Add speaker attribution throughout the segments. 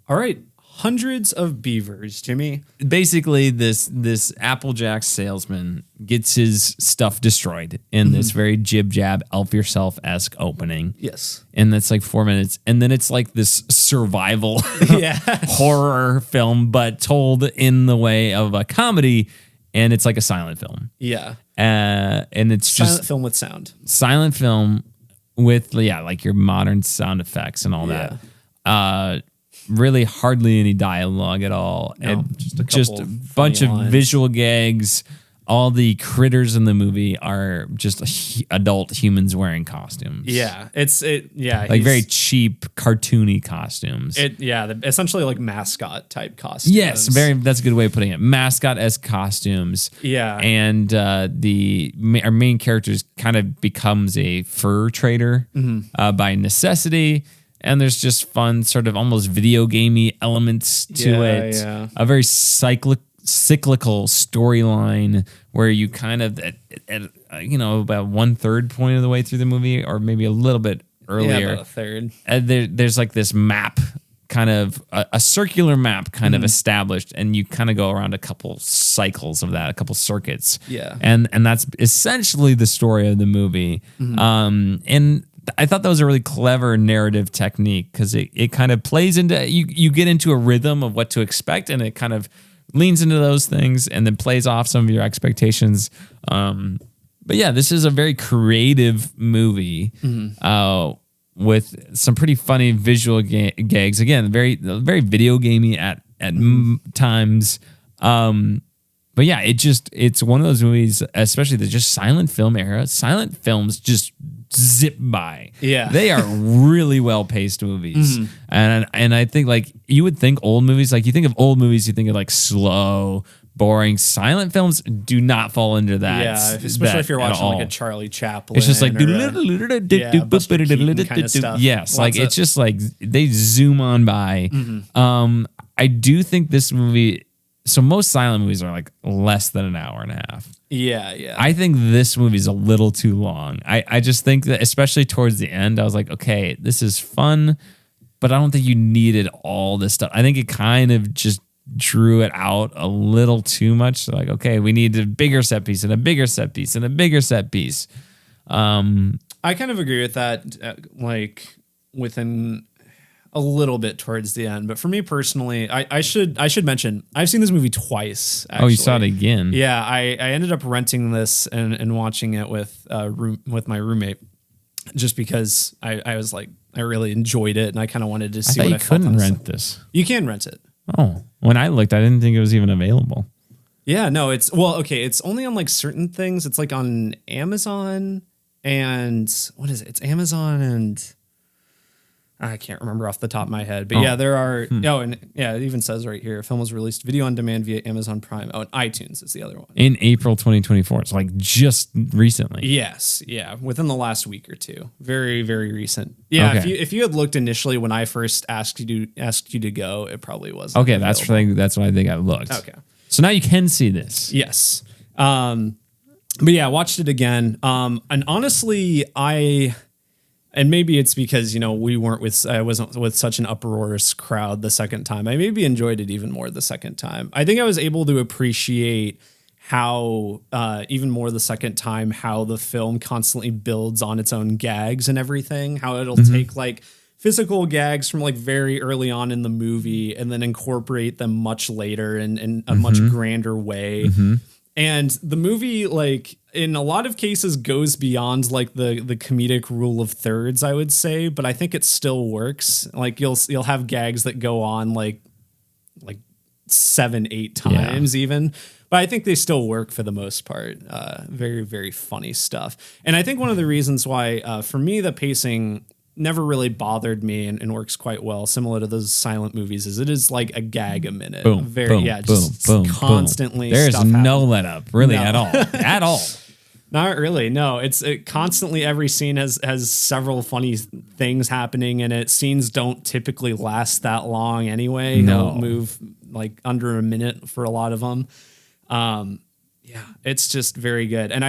Speaker 1: All right. Hundreds of beavers, Jimmy.
Speaker 2: Basically, this Applejack salesman gets his stuff destroyed in this very jib jab Elf Yourself-esque opening.
Speaker 1: Yes.
Speaker 2: And that's like 4 minutes. And then it's like this survival
Speaker 1: Yeah.
Speaker 2: horror film, but told in the way of a comedy. And it's like a silent film.
Speaker 1: Yeah.
Speaker 2: And it's
Speaker 1: Silent
Speaker 2: just
Speaker 1: film with sound.
Speaker 2: silent film with, like your modern sound effects and all that. Really hardly any dialogue at all.
Speaker 1: No,
Speaker 2: and
Speaker 1: just a
Speaker 2: bunch of
Speaker 1: lines.
Speaker 2: visual gags. All the critters in the movie are just adult humans wearing costumes.
Speaker 1: Yeah.
Speaker 2: Like very cheap, cartoony costumes.
Speaker 1: Essentially like mascot type costumes.
Speaker 2: Yes, that's a good way of putting it. Mascot-esque costumes.
Speaker 1: Yeah.
Speaker 2: And our main character kind of becomes a fur trader by necessity. And there's just fun, sort of almost video gamey elements to it.
Speaker 1: Yeah.
Speaker 2: A very cyclical storyline where you kind of at about 1/3 point of the way through the movie, or maybe a little bit earlier.
Speaker 1: Yeah, about a third.
Speaker 2: There's like this map, kind of a circular map, kind of established, and you kind of go around a couple cycles of that, a couple circuits.
Speaker 1: Yeah.
Speaker 2: And that's essentially the story of the movie. And I thought that was a really clever narrative technique because it kind of plays into you get into a rhythm of what to expect, and it kind of leans into those things and then plays off some of your expectations. But yeah, this is a very creative movie with some pretty funny visual gags. Again, very video gamey at times. But yeah, it's one of those movies, especially the just silent film era. Silent films just zip by.
Speaker 1: Yeah.
Speaker 2: They are really well-paced movies. And I think like you would think old movies, like you think of old movies, you think of like slow, boring. Silent films do not fall into that.
Speaker 1: Yeah, especially if you're watching like a Charlie Chaplin.
Speaker 2: It's just like
Speaker 1: Buster Keaton kind of stuff.
Speaker 2: yes, like it's just like they zoom on by. I do think this movie. So most silent movies are like less than an hour and a half.
Speaker 1: Yeah.
Speaker 2: I think this movie's a little too long. I just think that, especially towards the end, I was like, okay, this is fun, but I don't think you needed all this stuff. I think it kind of just drew it out a little too much. So like, okay, we need a bigger set piece and a bigger set piece and a bigger set piece.
Speaker 1: I kind of agree with that, like within a little bit towards the end. But for me personally, I should mention, I've seen this movie twice. Actually.
Speaker 2: Oh, you saw it again?
Speaker 1: Yeah, I ended up renting this and watching it with my roommate, just because I was like, I really enjoyed it and I kind of wanted to see what I felt.
Speaker 2: You couldn't rent this.
Speaker 1: You can rent it.
Speaker 2: Oh, when I looked, I didn't think it was even available.
Speaker 1: Yeah, no, it's only on like certain things. It's like on Amazon and what is it? It's Amazon and I can't remember off the top of my head, but yeah, there are. Oh, and yeah, it even says right here, film was released video on demand via Amazon Prime. Oh, and iTunes is the other one.
Speaker 2: In April 2024. It's like just recently.
Speaker 1: Yes, yeah, within the last week or two. Very, very recent. Yeah,
Speaker 2: Okay.
Speaker 1: if you had looked initially when I first asked you to go, it probably wasn't.
Speaker 2: Okay, that's what I think I looked.
Speaker 1: Okay.
Speaker 2: So now you can see this.
Speaker 1: Yes. But yeah, watched it again. And honestly, and maybe it's because, I wasn't with such an uproarious crowd the second time. I maybe enjoyed it even more the second time. I think I was able to appreciate how, even more the second time, how the film constantly builds on its own gags and everything, how it'll take like physical gags from like very early on in the movie and then incorporate them much later in a much grander way. And the movie, like in a lot of cases, goes beyond like the comedic rule of thirds, I would say, but I think it still works. Like you'll have gags that go on like 7-8 times even, but I think they still work for the most part. Very, very funny stuff. And I think one of the reasons why, for me, the pacing never really bothered me and works quite well, similar to those silent movies, is it is like a gag a minute.
Speaker 2: Boom,
Speaker 1: just constantly.
Speaker 2: There's
Speaker 1: stuff
Speaker 2: no
Speaker 1: happening.
Speaker 2: let up, really, at all. At all.
Speaker 1: Not really. No, it's constantly, every scene has several funny things happening in it. Scenes don't typically last that long anyway.
Speaker 2: No.
Speaker 1: Don't move like under a minute for a lot of them. Yeah, it's just very good. And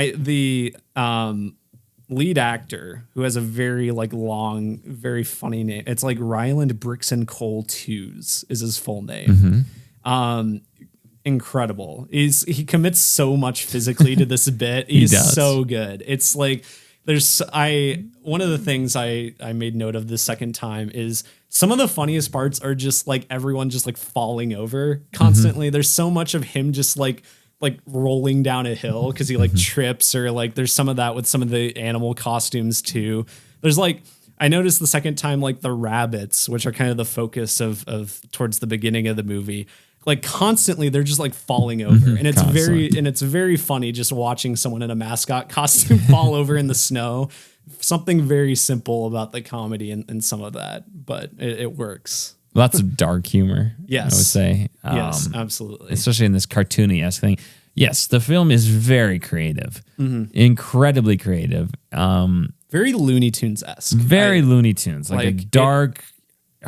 Speaker 1: lead actor who has a very like long, very funny name. It's like Ryland Brixton Cole Twos is his full name. Incredible. He commits so much physically to this bit. He's so good. It's like one of the things I made note of the second time is some of the funniest parts are just like everyone just like falling over constantly. There's so much of him just like rolling down a hill because he like trips, or like there's some of that with some of the animal costumes too. There's like, I noticed the second time, like the rabbits, which are kind of the focus of towards the beginning of the movie, like constantly they're just like falling over. And it's very funny just watching someone in a mascot costume fall over in the snow. Something very simple about the comedy and some of that, but it works.
Speaker 2: Lots of dark humor.
Speaker 1: Yes.
Speaker 2: I would say.
Speaker 1: Yes, absolutely.
Speaker 2: Especially in this cartoony-esque thing. Yes, the film is very creative. Incredibly creative.
Speaker 1: Very Looney Tunes-esque.
Speaker 2: Very Looney Tunes. Like a dark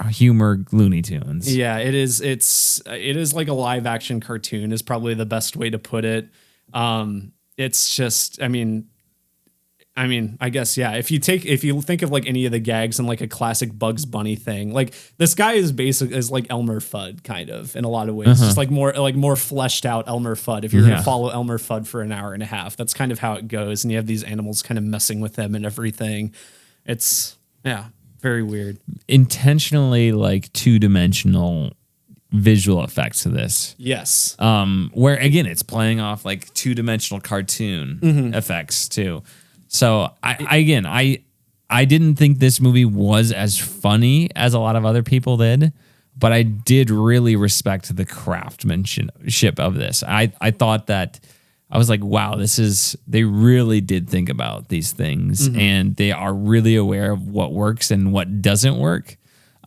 Speaker 2: humor Looney Tunes.
Speaker 1: Yeah, it is. It is like a live action cartoon is probably the best way to put it. It's just, I mean, I guess, yeah. If you think of like any of the gags and like a classic Bugs Bunny thing, like this guy is like Elmer Fudd kind of in a lot of ways, just like more fleshed out Elmer Fudd. If you're going to follow Elmer Fudd for an hour and a half, that's kind of how it goes. And you have these animals kind of messing with them and everything. It's very weird.
Speaker 2: Intentionally like 2-dimensional visual effects to this.
Speaker 1: Yes.
Speaker 2: Where again, it's playing off like 2-dimensional cartoon effects too. So I didn't think this movie was as funny as a lot of other people did, but I did really respect the craftsmanship of this. I thought that I was like, wow, they really did think about these things and they are really aware of what works and what doesn't work.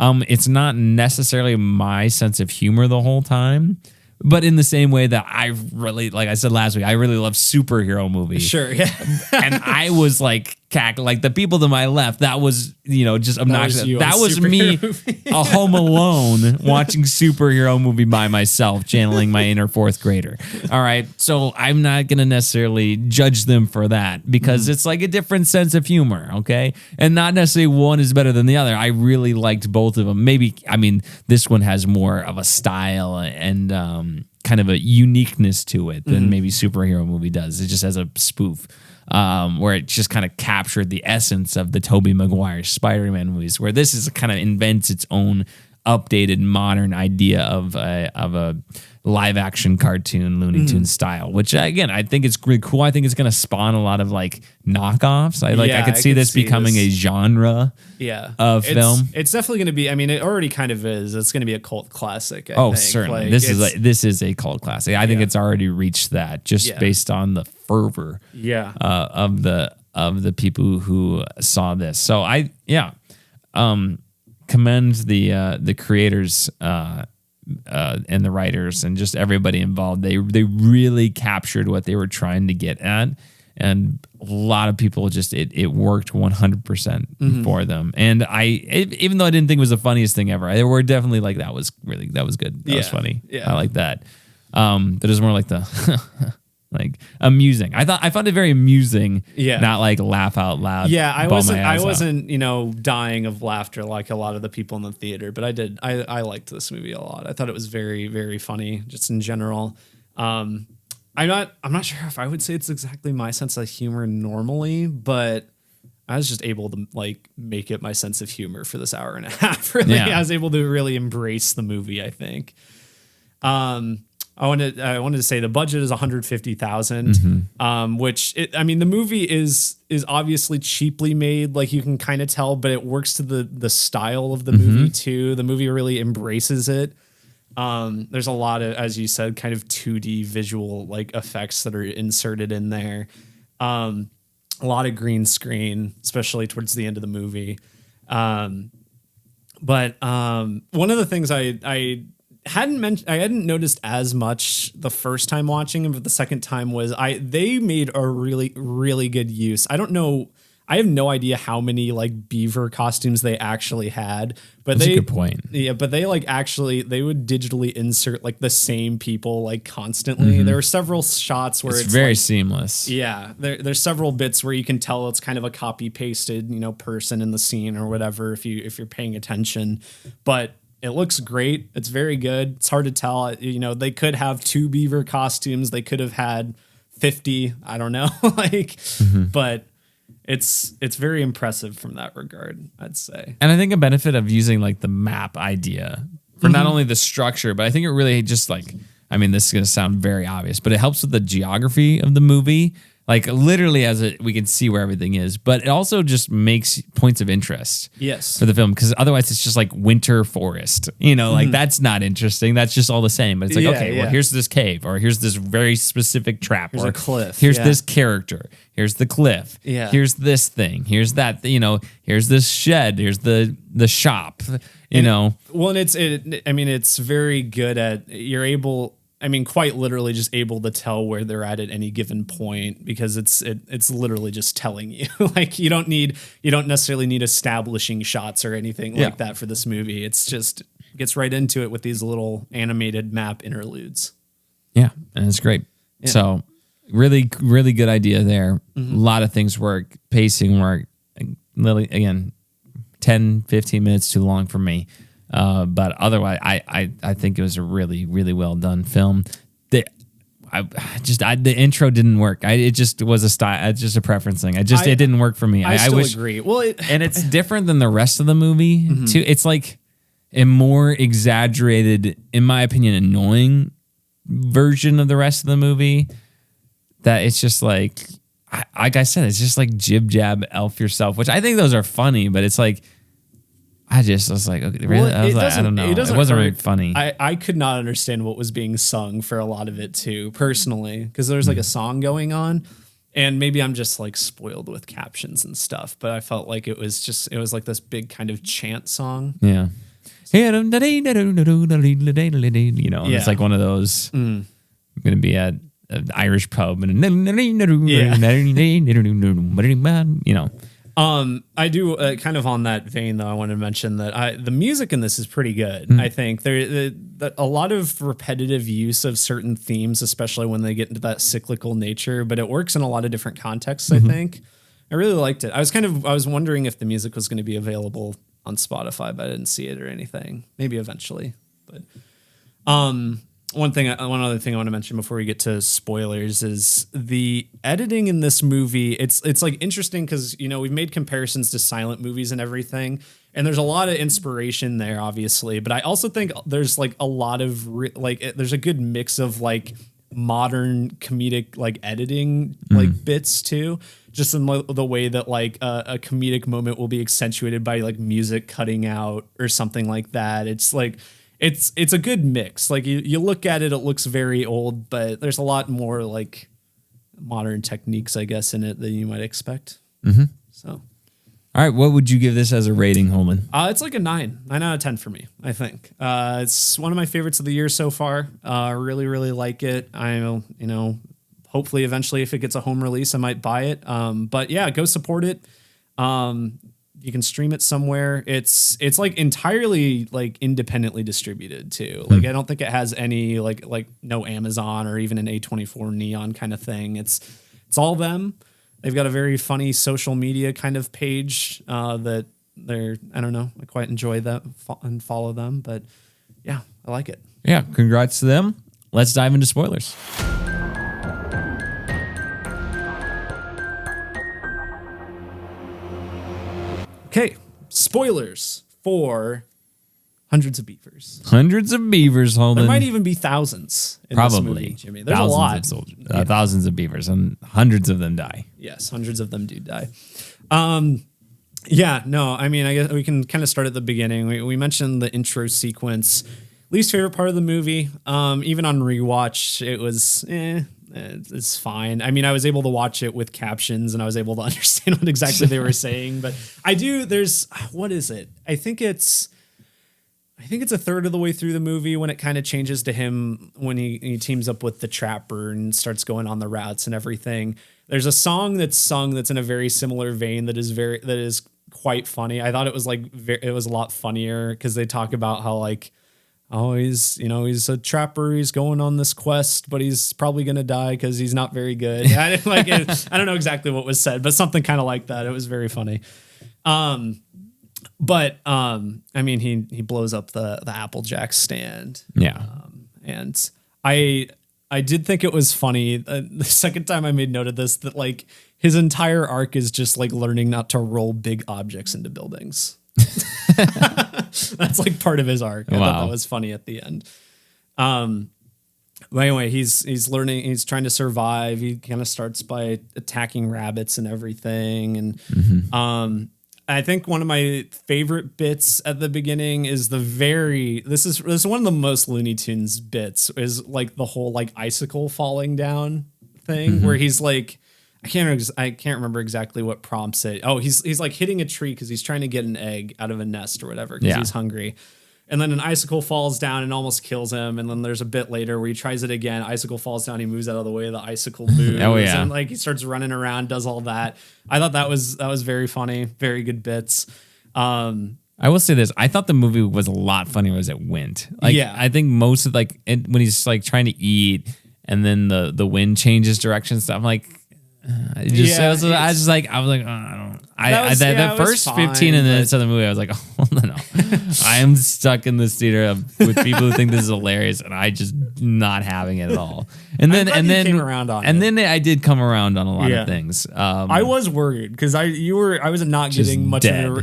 Speaker 2: It's not necessarily my sense of humor the whole time, but in the same way that I really, like I said last week, I really love superhero movies.
Speaker 1: Sure, yeah.
Speaker 2: And I was like, like the people to my left, that was, just obnoxious. That was me, a Home Alone, watching superhero movie by myself, channeling my inner fourth grader. All right. So I'm not going to necessarily judge them for that because it's like a different sense of humor. Okay. And not necessarily one is better than the other. I really liked both of them. Maybe, this one has more of a style and kind of a uniqueness to it than maybe superhero movie does. It just has a spoof. Where it just kind of captured the essence of the Tobey Maguire Spider-Man movies, where this is kind of invents its own updated modern idea of a live action cartoon Looney Tunes style, which again, I think it's really cool. I think it's going to spawn a lot of like knockoffs. I could see this becoming a genre of film.
Speaker 1: It's definitely going to be, it already kind of is. It's going to be a cult classic. I think.
Speaker 2: Certainly. This is a cult classic. I think it's already reached that just based on the fervor of the people who saw this. So commend the creators and the writers and just everybody involved. They really captured what they were trying to get at, and a lot of people just it worked 100% for them. And even though I didn't think it was the funniest thing ever, there were definitely like that was good. That was funny. I like that. That is more like the like amusing. I found it very amusing. Not like laugh out loud.
Speaker 1: I wasn't dying of laughter like a lot of the people in the theater, but I liked this movie a lot. I thought it was very, very funny just in general. I'm not sure if I would say it's exactly my sense of humor normally, but I was just able to like make it my sense of humor for this hour and a half. Really. I was able to really embrace the movie, I think. I wanted to say the budget is $150,000, which the movie is obviously cheaply made, like you can kind of tell, but it works to the style of the movie too. The movie really embraces it. There's a lot of, as you said, kind of 2D visual like effects that are inserted in there. A lot of green screen, especially towards the end of the movie. But one of the things I hadn't noticed as much the first time watching him, but the second time was they made a really, really good use. I don't know I have no idea how many like beaver costumes they actually had, but
Speaker 2: That's a good point.
Speaker 1: Yeah, but they like actually they would digitally insert like the same people like constantly. There were several shots where it's
Speaker 2: very
Speaker 1: like,
Speaker 2: seamless.
Speaker 1: yeah, there's several bits where you can tell it's kind of a copy pasted, person in the scene or whatever if you're paying attention. But it looks great. It's very good. It's hard to tell. They could have 2 beaver costumes. They could have had 50. I don't know. But it's very impressive from that regard, I'd say.
Speaker 2: And I think a benefit of using like the map idea for not only the structure, but I think it really just like, I mean, this is going to sound very obvious, but it helps with the geography of the movie. Like literally we can see where everything is, but it also just makes points of interest for the film. Because otherwise it's just like winter forest, like that's not interesting. That's just all the same. But it's like, well, here's this cave, or here's this very specific trap,
Speaker 1: here's
Speaker 2: or
Speaker 1: a cliff.
Speaker 2: Here's this character. Here's the cliff.
Speaker 1: Yeah.
Speaker 2: Here's this thing. Here's that, here's this shed. Here's the shop,
Speaker 1: Well, and it's very good at, you're able, quite literally just able to tell where they're at any given point, because it's literally just telling you. Like you don't necessarily need establishing shots or anything like that for this movie. It's just gets right into it with these little animated map interludes.
Speaker 2: Yeah, and it's great. Yeah. So really, really good idea there. A lot of things work, pacing work. Literally, again, 10, 15 minutes too long for me. But otherwise, I think it was a really, really well done film. The intro didn't work. It just was a style. It's just a preference thing. It didn't work for me.
Speaker 1: I still agree. Well,
Speaker 2: and it's different than the rest of the movie too. It's like a more exaggerated, in my opinion, annoying version of the rest of the movie. That it's just like I said, it's just like jib jab elf yourself, which I think those are funny, but it's like. I was like, okay, really? I don't know. It wasn't really funny.
Speaker 1: I could not understand what was being sung for a lot of it too, personally, because there's like a song going on, and maybe I'm just like spoiled with captions and stuff, but I felt like it was like this big kind of chant song.
Speaker 2: Yeah. It's like one of those. I'm going to be at an Irish pub and
Speaker 1: I do kind of on that vein though. I want to mention that the music in this is pretty good. I think there a lot of repetitive use of certain themes, especially when they get into that cyclical nature, but it works in a lot of different contexts. I think I really liked it. I was wondering if the music was going to be available on Spotify, but I didn't see it or anything. Maybe eventually, but one other thing I want to mention before we get to spoilers is the editing in this movie. It's like interesting because, we've made comparisons to silent movies and everything, and there's a lot of inspiration there, obviously. But I also think there's like a lot of there's a good mix of like modern comedic like editing like bits too, just in the way that like a comedic moment will be accentuated by like music cutting out or something like that. It's like. It's a good mix. Like you look at it, it looks very old, but there's a lot more like modern techniques, I guess, in it than you might expect. So,
Speaker 2: all right, what would you give this as a rating, Holden?
Speaker 1: It's like a 9 out of 10 for me. I think it's one of my favorites of the year so far. Really, really like it. Hopefully, eventually, if it gets a home release, I might buy it. But yeah, go support it. You can stream it somewhere. It's like entirely like independently distributed too. Like I don't think it has any like no Amazon or even an A24 Neon kind of thing. It's all them. They've got a very funny social media kind of page that I don't know. I quite enjoy that and follow them. But yeah, I like it.
Speaker 2: Yeah, congrats to them. Let's dive into spoilers.
Speaker 1: Okay, spoilers for Hundreds of Beavers.
Speaker 2: Hundreds of beavers, Holden.
Speaker 1: There might even be thousands in
Speaker 2: Probably.
Speaker 1: this movie, Jimmy. There's thousands a lot.
Speaker 2: Of soldiers, thousands of beavers, and hundreds of them die.
Speaker 1: Yes, hundreds of them do die. Yeah, no, I mean, I guess we can kind of start at the beginning. We mentioned the intro sequence. Least favorite part of the movie. Even on rewatch, it was it's fine. I mean, I was able to watch it with captions and I was able to understand what exactly they were saying. But what is it? I think it's I think it's a third of the way through the movie when it kind of changes to him when he teams up with the trapper and starts going on the routes and everything. There's a song that's sung that's in a very similar vein that is quite funny. I thought it was it was a lot funnier because they talk about how like, oh, he's a trapper. He's going on this quest, but he's probably going to die because he's not very good. I don't know exactly what was said, but something kind of like that. It was very funny. But I mean, he blows up the Applejack stand.
Speaker 2: Yeah.
Speaker 1: And I did think it was funny. The second time I made note of this, that like his entire arc is just like learning not to roll big objects into buildings. That's like part of his arc. I thought that was funny at the end. But anyway, he's learning, he's trying to survive. He kind of starts by attacking rabbits and everything. And I think one of my favorite bits at the beginning is this is one of the most Looney Tunes bits, is like the whole like icicle falling down thing where he's like, I can't remember exactly what prompts it. Oh, he's like hitting a tree because he's trying to get an egg out of a nest or whatever because he's hungry. And then an icicle falls down and almost kills him. And then there's a bit later where he tries it again. Icicle falls down. He moves out of the way. The icicle moves.
Speaker 2: Oh, yeah.
Speaker 1: And like he starts running around, does all that. I thought that was very funny. Very good bits.
Speaker 2: I will say this. I thought the movie was a lot funnier as it went. Like, I think most of when he's like trying to eat and then the wind changes direction stuff, I'm like, I was like, oh, I don't. The first 15 minutes of the movie, I was like, oh no, I am stuck in this theater with people who think this is hilarious, and I just not having it at all. And then
Speaker 1: came around on it.
Speaker 2: Then I did come around on a lot of things.
Speaker 1: I was worried because I was not getting much of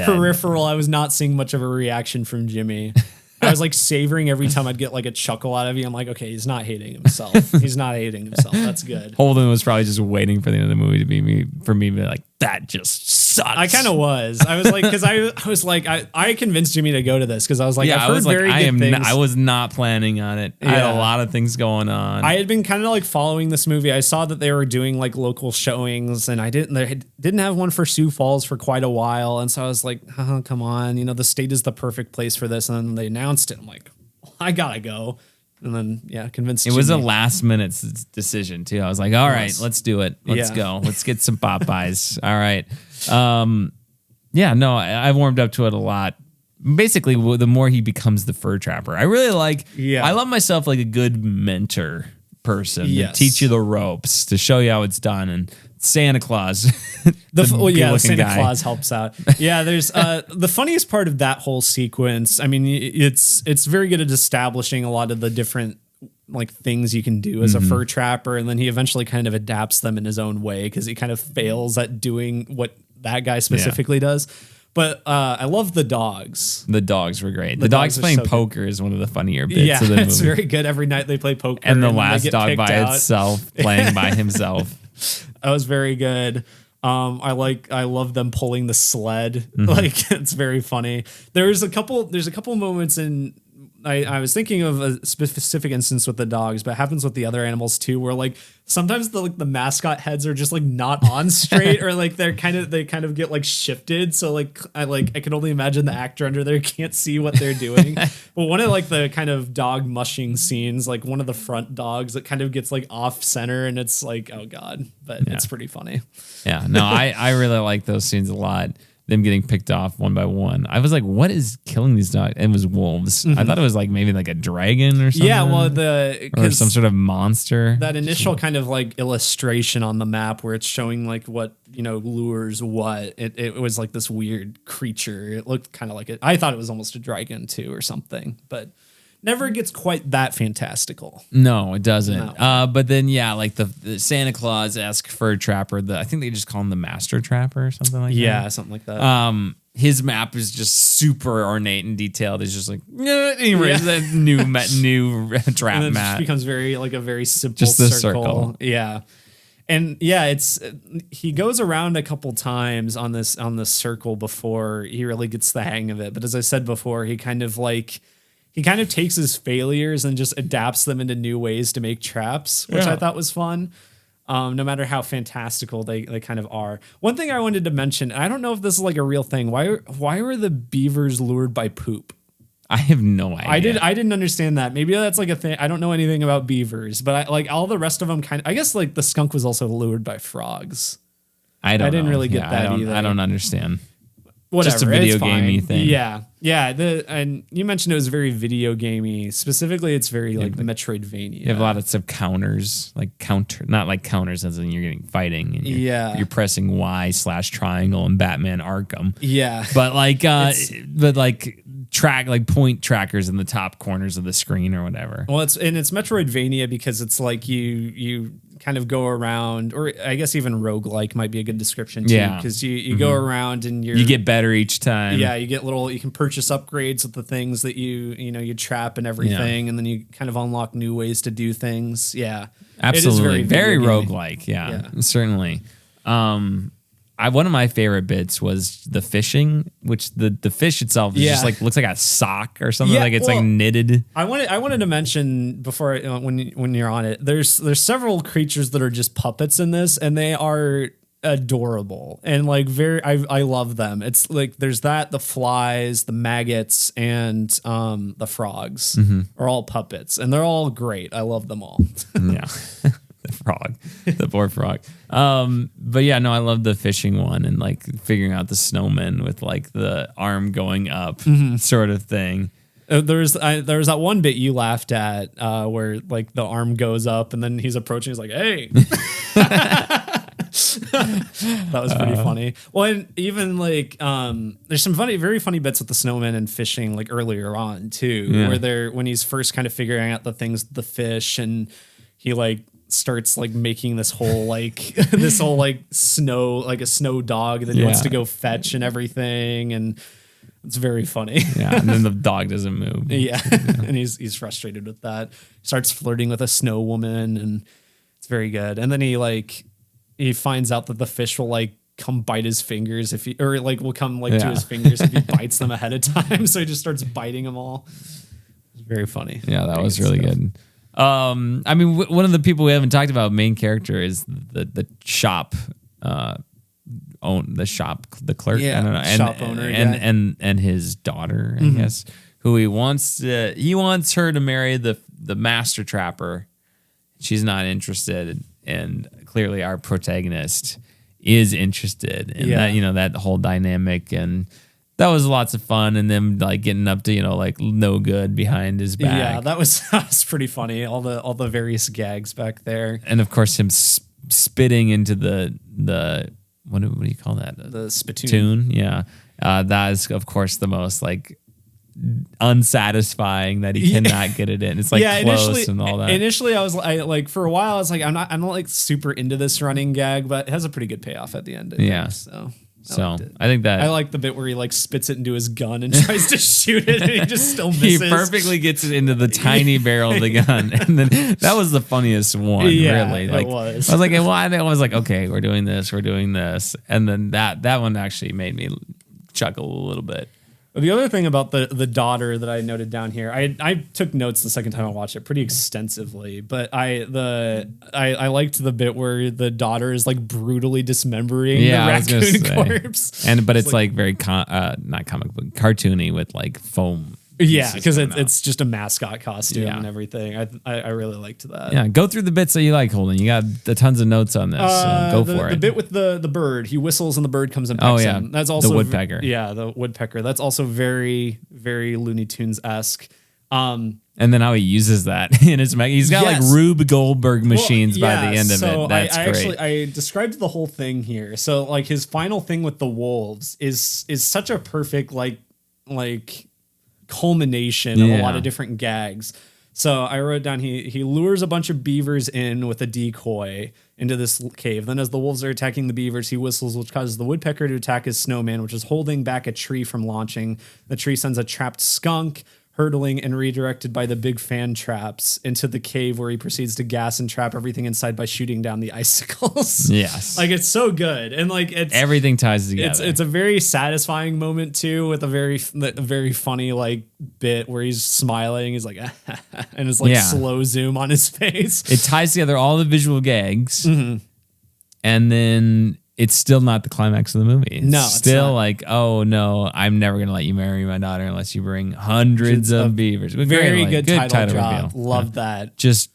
Speaker 1: peripheral. I was not seeing much of a reaction from Jimmy. I was like savoring every time I'd get like a chuckle out of you. I'm like, okay, he's not hating himself. He's not hating himself. That's good.
Speaker 2: Holden was probably just waiting for the end of the movie to be me to be like, that just sucks.
Speaker 1: I kind of was. I was like, because I was like, I convinced Jimmy to go to this because I was like, I've heard very good things.
Speaker 2: I was not planning on it. I had a lot of things going on.
Speaker 1: I had been kind of like following this movie. I saw that they were doing like local showings, and they didn't have one for Sioux Falls for quite a while, and so I was like, oh, come on, the state is the perfect place for this. And then they announced it. I'm like, I gotta go. And then, convinced Jimmy.
Speaker 2: It was a last minute decision too. I was like, all right, let's do it. Let's go. Let's get some Popeyes. All right. I warmed up to it a lot. Basically, the more he becomes the fur trapper, I really like, I love myself like a good mentor person to teach you the ropes, to show you how it's done. And Santa Claus.
Speaker 1: Santa Claus helps out. Yeah, there's the funniest part of that whole sequence. I mean, it's very good at establishing a lot of the different like things you can do as a fur trapper, and then he eventually kind of adapts them in his own way because he kind of fails at doing what that guy specifically does. But I love the dogs.
Speaker 2: The dogs were great. The dogs playing poker is one of the funnier bits of the movie.
Speaker 1: It's very good. Every night they play poker.
Speaker 2: And the last dog by itself playing by himself.
Speaker 1: That was very good. I love them pulling the sled. Like, it's very funny. There's a couple moments in, I was thinking of a specific instance with the dogs, but it happens with the other animals too, where like sometimes the mascot heads are just like not on straight, or like they kind of get like shifted. So like I can only imagine the actor under there can't see what they're doing. But one of like the kind of dog mushing scenes, like one of the front dogs that kind of gets like off center, and it's like, oh God, but it's pretty funny.
Speaker 2: Yeah, no, I really like those scenes a lot. Them getting picked off one by one. I was like, what is killing these dogs? It was wolves. I thought it was like maybe like a dragon or something.
Speaker 1: Yeah, well,
Speaker 2: or some sort of monster.
Speaker 1: That initial kind of like illustration on the map where it's showing like what, lures what. It was like this weird creature. It looked kind of like it. I thought it was almost a dragon too or something, but never gets quite that fantastical.
Speaker 2: No, it doesn't. No. But then, like the Santa Claus-esque fur trapper, I think they just call him the master trapper or something like that.
Speaker 1: Yeah, something like that.
Speaker 2: His map is just super ornate and detailed. It's just like, anyways, that new trap
Speaker 1: and then
Speaker 2: map.
Speaker 1: It just becomes a very simple
Speaker 2: just the circle.
Speaker 1: Yeah. And he goes around a couple times on this circle before he really gets the hang of it. But as I said before, he kind of takes his failures and just adapts them into new ways to make traps, which I thought was fun. No matter how fantastical they kind of are. One thing I wanted to mention, I don't know if this is like a real thing. Why were the beavers lured by poop?
Speaker 2: I have no idea.
Speaker 1: I didn't understand that. Maybe that's like a thing. I don't know anything about beavers, but like all the rest of them I guess like the skunk was also lured by frogs.
Speaker 2: I didn't
Speaker 1: really get that either.
Speaker 2: I don't understand.
Speaker 1: Whatever,
Speaker 2: Just a video
Speaker 1: it's fine.
Speaker 2: gamey thing.
Speaker 1: Yeah. And you mentioned it was very video gamey. Specifically, it's very like Metroidvania.
Speaker 2: You have a lot of counters, like not like counters as in you're getting fighting. And you're pressing Y/triangle in Batman Arkham.
Speaker 1: Yeah.
Speaker 2: But point trackers in the top corners of the screen or whatever.
Speaker 1: Well, it's Metroidvania because it's like you kind of go around, or I guess even roguelike might be a good description too.
Speaker 2: Yeah.
Speaker 1: Because you go around and you
Speaker 2: get better each time.
Speaker 1: Yeah, you can purchase upgrades with the things that you trap and everything, and then you kind of unlock new ways to do things. Yeah.
Speaker 2: Absolutely.
Speaker 1: It is very
Speaker 2: roguelike. Yeah, certainly. One of my favorite bits was the fishing, which the fish itself is just like looks like a sock or something. Like it's like knitted.
Speaker 1: I wanted to mention before when you're on it, there's several creatures that are just puppets in this, and they are adorable and like I love them. It's like there's the flies, the maggots, and the frogs are all puppets, and they're all great. I love them all.
Speaker 2: Yeah. The poor frog. But yeah, no, I love the fishing one and like figuring out the snowman with like the arm going up sort of thing.
Speaker 1: There's that one bit you laughed at where like the arm goes up and then he's approaching. He's like, "Hey." That was pretty funny. Well, and even like there's some very funny bits with the snowman and fishing like earlier on too, where when he's first kind of figuring out the things with the fish, and he like starts like making this whole like snow, like a snow dog that he wants to go fetch and everything, and it's very funny.
Speaker 2: Yeah, and then the dog doesn't move.
Speaker 1: Yeah. And he's frustrated with that. Starts flirting with a snow woman, and it's very good. And then he finds out that the fish will like come bite his fingers will come like to his fingers if he bites them ahead of time. So he just starts biting them all. It's very funny.
Speaker 2: Yeah, that was really good. I mean, one of the people we haven't talked about, main character, is the shop, the clerk.
Speaker 1: Yeah,
Speaker 2: I don't know,
Speaker 1: shop owner,
Speaker 2: and his daughter, I guess, who he wants her to marry the master trapper. She's not interested, and clearly our protagonist is interested in that, that whole dynamic, and that was lots of fun, and them like getting up to like no good behind his back.
Speaker 1: Yeah, that was pretty funny. All the various gags back there,
Speaker 2: and of course him spitting into the what do you call that?
Speaker 1: The spittoon.
Speaker 2: Yeah, that is of course the most like unsatisfying that he cannot get it in. It's like close and all that.
Speaker 1: Initially, for a while I was like, I'm not like super into this running gag, but it has a pretty good payoff at the end. So I think that I like the bit where he like spits it into his gun and tries to shoot it, and he just still misses.
Speaker 2: He perfectly gets it into the tiny barrel of the gun, and then that was the funniest one. Really, like,
Speaker 1: it was.
Speaker 2: I was like, I was like, okay, we're doing this, and then that one actually made me chuckle a little bit.
Speaker 1: The other thing about the daughter that I noted down here, I took notes the second time I watched it pretty extensively, but I liked the bit where the daughter is like brutally dismembering the raccoon corpse.
Speaker 2: But it's like very not comic book, cartoony with like foam.
Speaker 1: Yeah, because it's just a mascot costume and everything. I really liked that.
Speaker 2: Yeah, go through the bits that you like, Holden. You got the tons of notes on this. So go for it.
Speaker 1: The bit with the bird, he whistles and the bird comes and pecks him. That's also
Speaker 2: the woodpecker.
Speaker 1: The woodpecker. That's also very, very Looney Tunes-esque.
Speaker 2: And then how he uses that in his he's got like Rube Goldberg machines by the end of it. That's great.
Speaker 1: I described the whole thing here. So like his final thing with the wolves is such a perfect like culmination of a lot of different gags. So I wrote down he lures a bunch of beavers in with a decoy into this cave. Then as the wolves are attacking the beavers, he whistles, which causes the woodpecker to attack his snowman, which is holding back a tree from launching. The tree sends a trapped skunk hurtling and redirected by the big fan traps into the cave where he proceeds to gas and trap everything inside by shooting down the icicles.
Speaker 2: Yes.
Speaker 1: Like it's so good. And like
Speaker 2: everything ties together.
Speaker 1: It's a very satisfying moment too, with a very funny like bit where he's smiling. He's like, and it's like slow zoom on his face.
Speaker 2: It ties together all the visual gags.
Speaker 1: Mm-hmm.
Speaker 2: And then it's still not the climax of the movie. It's still like, oh no, I'm never gonna let you marry my daughter unless you bring hundreds of beavers.
Speaker 1: Very good title job. Love that.
Speaker 2: Just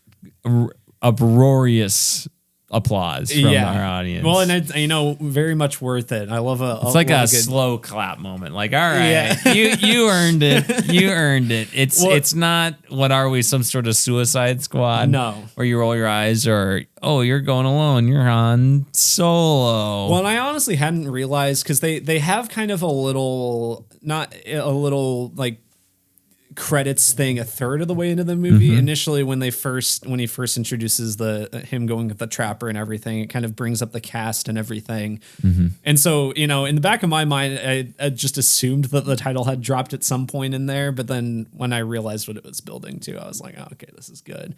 Speaker 2: uproarious applause from our audience.
Speaker 1: Well, and very much worth it. I love
Speaker 2: it's like a slow clap moment. Like, all right, you earned it. You earned it. It's not what are we, some sort of Suicide Squad?
Speaker 1: No,
Speaker 2: where you roll your eyes, or you're going alone. You're on Solo.
Speaker 1: Well, and I honestly hadn't realized, because they have kind of a little like credits thing a third of the way into the movie. Initially, when he first introduces him going with the trapper and everything, it kind of brings up the cast and everything. And so, in the back of my mind, I just assumed that the title had dropped at some point in there. But then when I realized what it was building to, I was like, oh, okay, this is good.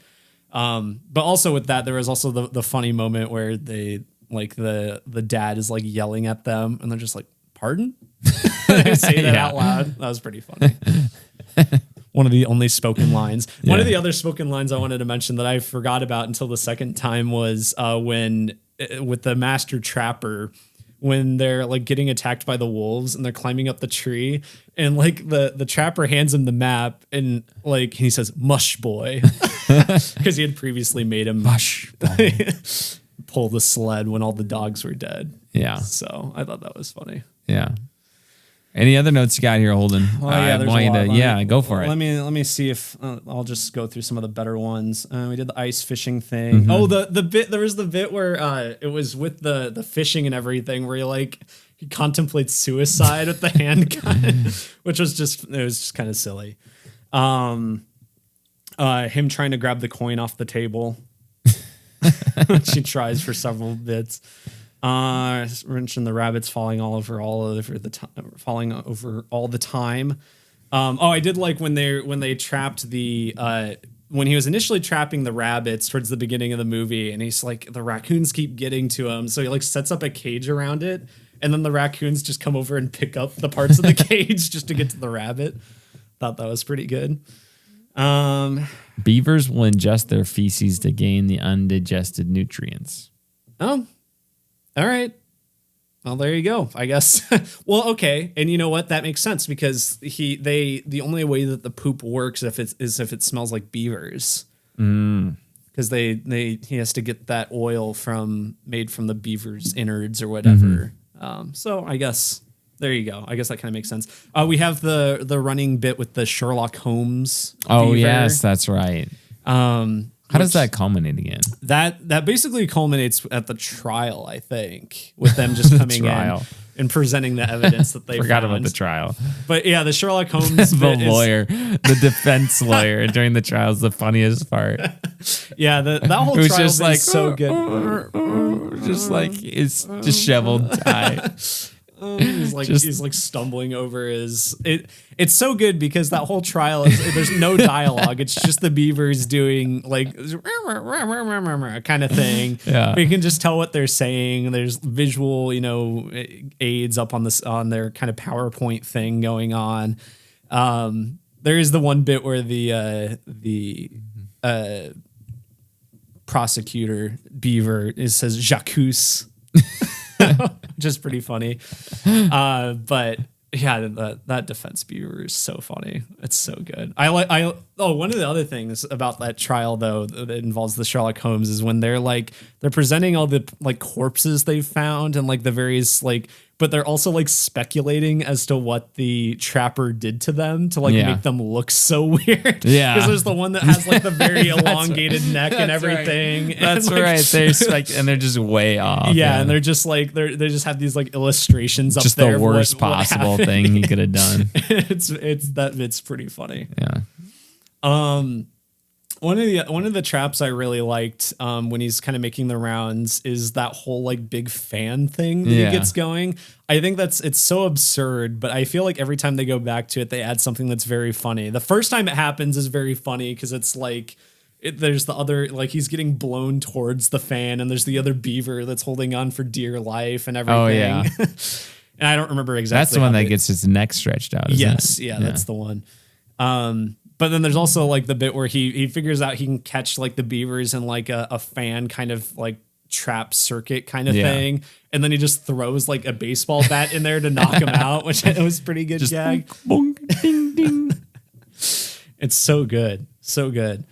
Speaker 1: But also with that, there was also the funny moment where they like the dad is like yelling at them and they're just like, pardon? They say that out loud. That was pretty funny. One of the only spoken lines. One of the other spoken lines I wanted to mention that I forgot about until the second time was when with the master trapper, when they're like getting attacked by the wolves and they're climbing up the tree, and like the trapper hands him the map and like he says mush boy, because he had previously made him mush boy pull the sled when all the dogs were dead. Yeah. So I thought that was funny.
Speaker 2: Yeah. Any other notes you got here, Holden?
Speaker 1: Well, yeah,
Speaker 2: go for it.
Speaker 1: Let me see if I'll just go through some of the better ones. We did the ice fishing thing. Oh, the bit, there was the bit where it was with the fishing and everything, where he contemplates suicide with the handgun, which was just kind of silly. Him trying to grab the coin off the table. She tries for several bits. Mentioned the rabbits falling over all the time. I did like when they trapped when he was initially trapping the rabbits towards the beginning of the movie, and he's like, the raccoons keep getting to him, so he like sets up a cage around it, and then the raccoons just come over and pick up the parts of the cage just to get to the rabbit. Thought that was pretty good.
Speaker 2: Beavers will ingest their feces to gain the undigested nutrients.
Speaker 1: Oh. All right. Well, there you go, I guess. Well, okay. And you know what? That makes sense, because the only way that the poop works is if it smells like beavers. Because he has to get that oil made from the beaver's innards or whatever. So I guess there you go. I guess that kind of makes sense. We have the running bit with the Sherlock Holmes
Speaker 2: beaver.
Speaker 1: Yes,
Speaker 2: that's right. How does that culminate again?
Speaker 1: That basically culminates at the trial, I think, with them just coming in and presenting the evidence that they
Speaker 2: forgot
Speaker 1: found.
Speaker 2: about the trial.
Speaker 1: But yeah, the Sherlock Holmes
Speaker 2: the defense lawyer during the trial is the funniest part.
Speaker 1: Yeah, that whole trial
Speaker 2: just like
Speaker 1: so good.
Speaker 2: Just like his disheveled tie.
Speaker 1: He's like stumbling over it's so good, because that whole trial there's no dialogue. It's just the beavers doing like kind of thing.
Speaker 2: Yeah.
Speaker 1: But you can just tell what they're saying. There's visual, aids up on their kind of PowerPoint thing going on. There is the one bit where the prosecutor beaver says Jacques. Just pretty funny. But yeah, that defense beaver is so funny. It's so good. One of the other things about that trial though that involves the Sherlock Holmes is when they're presenting all the like corpses they've found and like the various but they're also like speculating as to what the trapper did to them to make them look so weird. Yeah. Because there's the one that has like the very elongated neck and everything.
Speaker 2: Right. That's right. And they're just way off.
Speaker 1: Yeah. And they're just like, they just have these like illustrations up
Speaker 2: just
Speaker 1: there.
Speaker 2: Just the worst possible thing he could have done.
Speaker 1: It's pretty funny.
Speaker 2: Yeah.
Speaker 1: One of the traps I really liked when he's kind of making the rounds is that whole like big fan thing that he gets going. I think it's so absurd, but I feel like every time they go back to it, they add something that's very funny. The first time it happens is very funny because it's like there's the other, like he's getting blown towards the fan, and there's the other beaver that's holding on for dear life and everything. Oh yeah. And I don't remember exactly.
Speaker 2: That's the one that gets his neck stretched out.
Speaker 1: Yes, yeah, that's the one. But then there's also like the bit where he figures out he can catch like the beavers in like a fan kind of like trap circuit kind of thing. And then he just throws like a baseball bat in there to knock him out, which it was pretty good just gag. Boink, boink, ding, ding. It's so good. So good.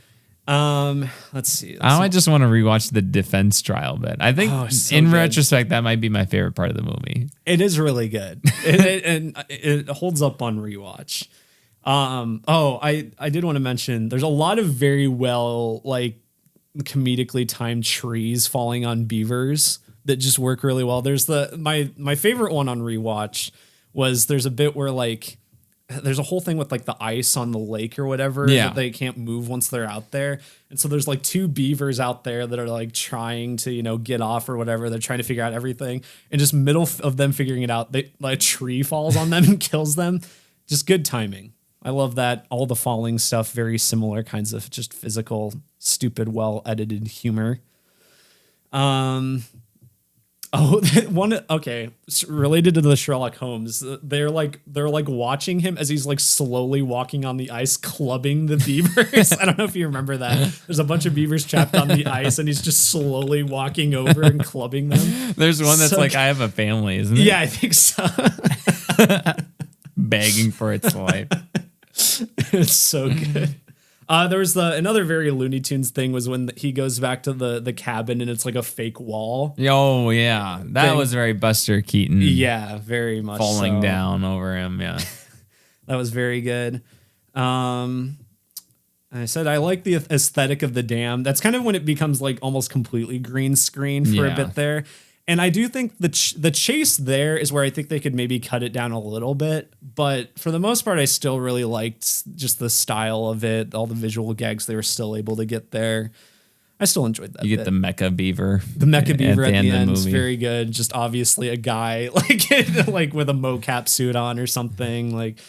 Speaker 1: Let's see.
Speaker 2: I just want to rewatch the defense trial bit. I think in retrospect, that might be my favorite part of the movie.
Speaker 1: It is really good. It holds up on rewatch. I did want to mention there's a lot of very well like comedically timed trees falling on beavers that just work really well. There's my favorite one on rewatch was there's a bit where like there's a whole thing with like the ice on the lake or whatever that they can't move once they're out there. And so there's like two beavers out there that are like trying to, get off or whatever. They're trying to figure out everything, and just middle of them figuring it out, like a tree falls on them and kills them. Just good timing. I love that. All the falling stuff, very similar kinds of just physical, stupid, well-edited humor. Related to the Sherlock Holmes, they're like watching him as he's like slowly walking on the ice, clubbing the beavers. I don't know if you remember that. There's a bunch of beavers trapped on the ice, and he's just slowly walking over and clubbing them.
Speaker 2: There's one that's like, I have a family, isn't it?
Speaker 1: Yeah, I think so.
Speaker 2: Begging for its life.
Speaker 1: It's so good. There was another very Looney Tunes thing was when he goes back to the cabin and it's like a fake wall.
Speaker 2: Oh yeah, that was very Buster Keaton.
Speaker 1: Yeah, very much
Speaker 2: falling down over him. Yeah,
Speaker 1: that was very good. I said I like the aesthetic of the dam. That's kind of when it becomes like almost completely green screen for a bit there. And I do think the chase there is where I think they could maybe cut it down a little bit. But for the most part, I still really liked just the style of it, all the visual gags they were still able to get there. I still enjoyed that.
Speaker 2: You get the Mecha Beaver.
Speaker 1: The Mecha Beaver at the end is very good. Just obviously a guy like with a mocap suit on or something. Like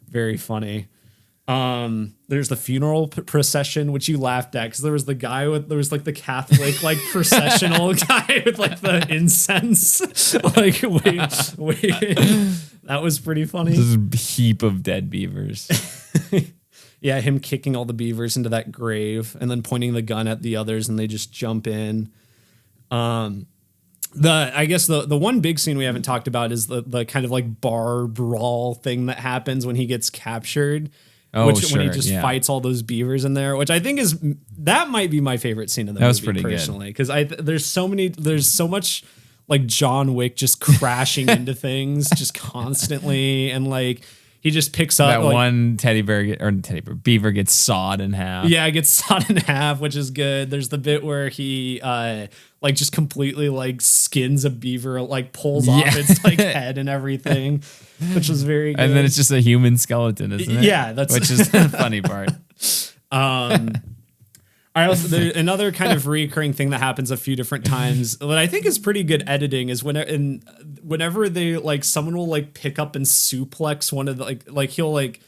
Speaker 1: very funny. There's the funeral procession, which you laughed at because there was the Catholic like processional guy with like the incense. Like wait, that was pretty funny.
Speaker 2: This is a heap of dead beavers.
Speaker 1: Yeah, him kicking all the beavers into that grave and then pointing the gun at the others, and they just jump in. I guess the one big scene we haven't talked about is the kind of like bar brawl thing that happens when he gets captured. When he just fights all those beavers in there, which I think that might be my favorite scene in the movie
Speaker 2: pretty
Speaker 1: personally, because there's so much like John Wick just crashing into things just constantly, and like he just picks up
Speaker 2: that like, one beaver gets sawed in half.
Speaker 1: Yeah, it gets sawed in half, which is good. There's the bit where he like just completely like skins a beaver, like pulls off its like head and everything, which was very good.
Speaker 2: And then it's just a human skeleton, isn't it?
Speaker 1: Yeah,
Speaker 2: which is the funny part.
Speaker 1: Another kind of recurring thing that happens a few different times that I think is pretty good editing is whenever they like someone will like pick up and suplex one of the like he'll like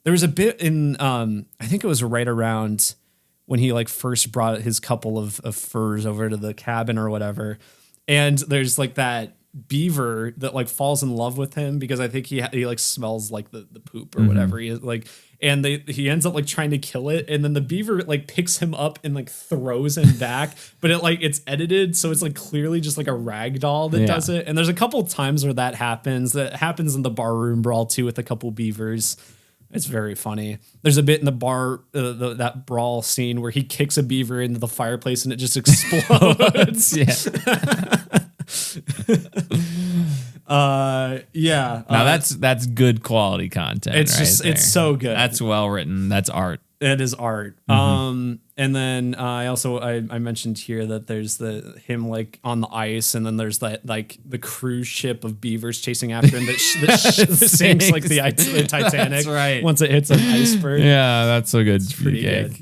Speaker 1: there was a bit in I think it was right around when he like first brought his couple of furs over to the cabin or whatever, and there's like that beaver that like falls in love with him because I think he like smells like the poop or whatever he is like. And he ends up like trying to kill it, and then the beaver like picks him up and like throws him back, but it's edited so it's like clearly just like a rag doll that does it. And there's a couple times where that happens in the barroom brawl too with a couple beavers. It's very funny. There's a bit in the bar that brawl scene where he kicks a beaver into the fireplace and it just explodes.
Speaker 2: Now that's good quality content.
Speaker 1: It's so good.
Speaker 2: That's well written. That's art.
Speaker 1: It is art. And then I mentioned here that there's him like on the ice, and then there's that like the cruise ship of beavers chasing after him that sinks like the Titanic.
Speaker 2: That's right.
Speaker 1: Once it hits an iceberg.
Speaker 2: Yeah, that's so good.
Speaker 1: It's pretty good.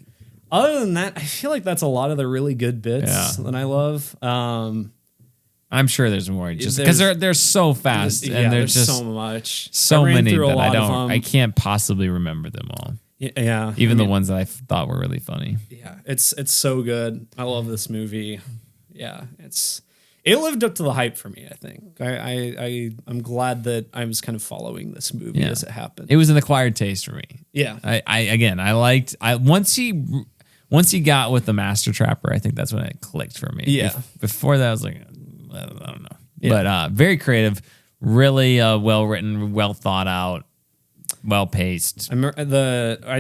Speaker 1: Other than that, I feel like that's a lot of the really good bits
Speaker 2: Yeah.
Speaker 1: that I love.
Speaker 2: I'm sure there's more, just because they're so fast and
Speaker 1: there's
Speaker 2: just
Speaker 1: so much,
Speaker 2: so many
Speaker 1: through a
Speaker 2: that
Speaker 1: lot
Speaker 2: I can't possibly remember them all.
Speaker 1: Yeah,
Speaker 2: Even the ones that I thought were really funny.
Speaker 1: Yeah, it's so good. I love this movie. Yeah, it lived up to the hype for me. I think I'm glad that I was kind of following this movie as it happened.
Speaker 2: It was an acquired taste for me.
Speaker 1: Yeah,
Speaker 2: once he got with the Master Trapper, I think that's when it clicked for me.
Speaker 1: Yeah.
Speaker 2: Before that, I was like, I don't know. Yeah. But very creative, really well written, well thought out, well paced.
Speaker 1: I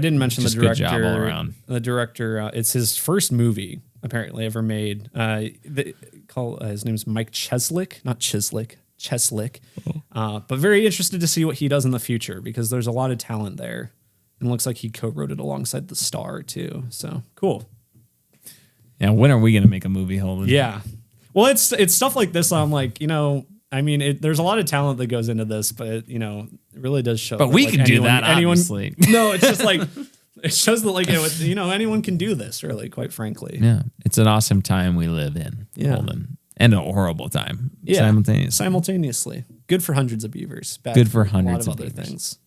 Speaker 1: didn't mention
Speaker 2: Just
Speaker 1: the
Speaker 2: good
Speaker 1: director.
Speaker 2: job all around.
Speaker 1: The director, it's his first movie apparently ever made. His name's Mike Cheslick, not Chislick. Cheslick. But very interested to see what he does in the future because there's a lot of talent there. And looks like he co-wrote it alongside the star too. So cool.
Speaker 2: Yeah, when are we going to make a movie, Holden?
Speaker 1: Yeah. Well, it's stuff like this. I'm like, there's a lot of talent that goes into this, but it really does show.
Speaker 2: But we can do that, obviously.
Speaker 1: No, it's just like it shows that anyone can do this. Really, quite frankly.
Speaker 2: Yeah, it's an awesome time we live in, Holden, and a horrible time.
Speaker 1: Simultaneously. Good for hundreds of beavers. Bad
Speaker 2: Good for
Speaker 1: a lot
Speaker 2: hundreds
Speaker 1: of
Speaker 2: of
Speaker 1: other
Speaker 2: beavers.
Speaker 1: things.